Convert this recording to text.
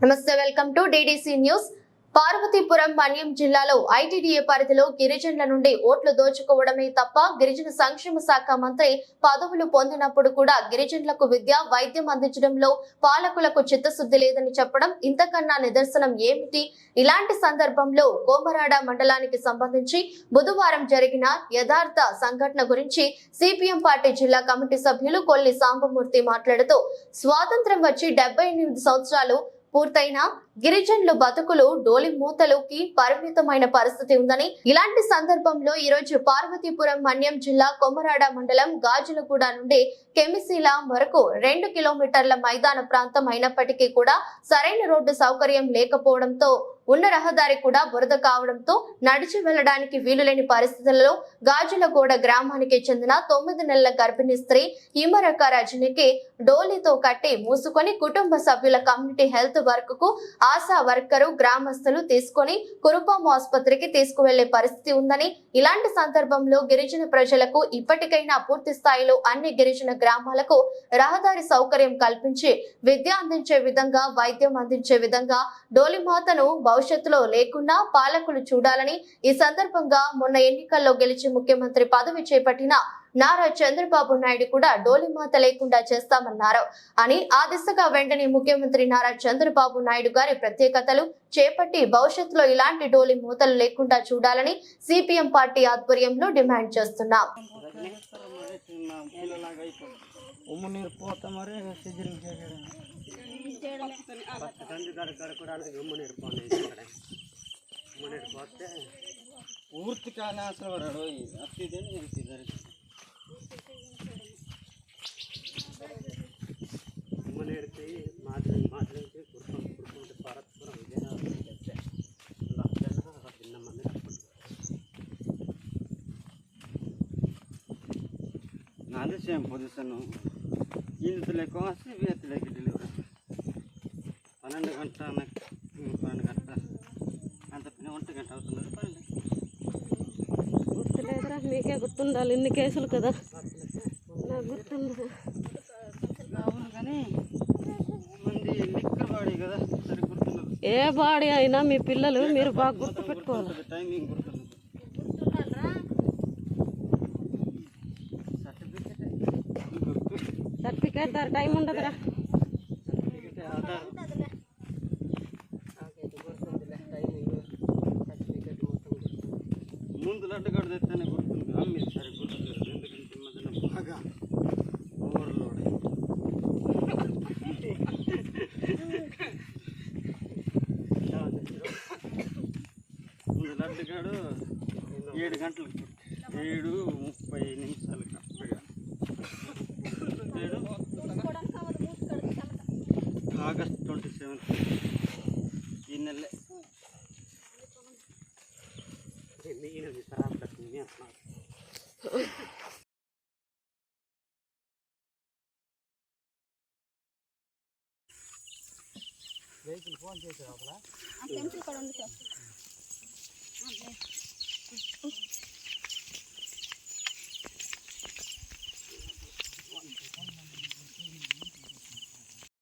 నమస్తే, welcome to DDC news. Parvathipuram Manyam జిల్లాలో ITDA పరిధిలో గిరిజనుల నుండి ఓట్లు దోచుకోవడమే తప్ప గిరిజన సంక్షేమ శాఖ మంత్రి పదవులు పొందినప్పుడు కూడా గిరిజనులకు విద్య, వైద్యం అందించడంలో పాలకులకు చిత్తశుద్ధి లేదని చెప్పడం ఇంతకన్నా నిదర్శనం ఏమిటి? ఇలాంటి సందర్భంలో కోమరాడ మండలానికి సంబంధించి బుధవారం జరిగిన యథార్థ సంఘటన గురించి సిపిఎం పార్టీ జిల్లా కమిటీ సభ్యులు కొల్లి సాంబమూర్తి మాట్లాడుతూ, స్వాతంత్ర్యం వచ్చి 78 సంవత్సరాలు పూర్తయిన గిరిజనుల బతుకులు డోలి మూతలోకి పరిమితమైన పరిస్థితి ఉందని, ఇలాంటి సందర్భంలో ఈ రోజు పార్వతీపురం మన్యం జిల్లా కొమరాడ మండలం గాజులగూడ నుండి కెమిసిల వరకు 2 కిలోమీటర్ల మైదాన ప్రాంతం అయినప్పటికీ కూడా సరైన రోడ్డు సౌకర్యం లేకపోవడంతో, ఉన్న రహదారి కూడా బురద కావడంతో నడిచి వెళ్లడానికి వీలులేని పరిస్థితులలో గాజులగూడ గ్రామానికి చెందిన 9 నెలల గర్భిణీ స్త్రీ హిమరక రజనికి డోలీతో కట్టి మూసుకొని కుటుంబ సభ్యుల కమ్యూనిటీ హెల్త్ వర్క్ కు ఆశా వర్కరు గ్రామస్తులు తీసుకొని కురుపాం ఆసుపత్రికి తీసుకువెళ్లే పరిస్థితి ఉందని, ఇలాంటి సందర్భంలో గిరిజన ప్రజలకు ఇప్పటికైనా పూర్తి స్థాయిలో అన్ని గిరిజన గ్రామాలకు రహదారి సౌకర్యం కల్పించి విద్య అందించే విధంగా, వైద్యం అందించే విధంగా డోలిమాతను భవిష్యత్తులో లేకుండా పాలకులు చూడాలని, ఈ సందర్భంగా మొన్న ఎన్నికల్లో గెలిచి ముఖ్యమంత్రి పదవి చేపట్టిన నారా చంద్రబాబు నాయుడు కూడా డోలిమాత లేకుండా చేస్తామన్నారు అని, ఆ దిశగా వెంటనే ముఖ్యమంత్రి నారా చంద్రబాబు నాయుడు గారి ప్రత్యేకతలు చేపట్టి భవిష్యత్తులో ఇలాంటి డోలి మూతలు లేకుండా చూడాలని సిపిఎం పార్టీ ఆధ్వర్యంలో డిమాండ్ చేస్తున్నాం. నాది సేమ్ పొజిషన్. ఈతలే కోసి వేతలకి డెలివరీ 12 గంటల అంత పని 1 గంట అవుతున్నది. గుర్తులేదురా, మీకే గుర్తుండాలి, ఇన్ని కేసులు కదా, నాకు గుర్తుండదు. అవును కానీ మంది లిక్కర్ బాడీ కదా, సరి గుర్తున్నది. ఏ బాడీ అయినా మీ పిల్లలు మీరు బాగా గుర్తు పెట్టుకోవాలి. టైమింగ్ గుర్తున్నది. సర్టిఫికేట్ టైం ఉండదురా. ముందు లడ్డు గడ్డ తెస్తేనే గుర్తుంది. అమ్మి సరే గుర్తుంది. ఎందుకంటే మధ్యన బాగా ఓవర్లోడ్ ముందు లడ్డు గాడు 7 గంటలకు 7:30 కరెక్ట్గా ఆగస్ట్ 27 ఈ నెలే. వెహికల్ ఫోన్ చేశారు అక్కడ.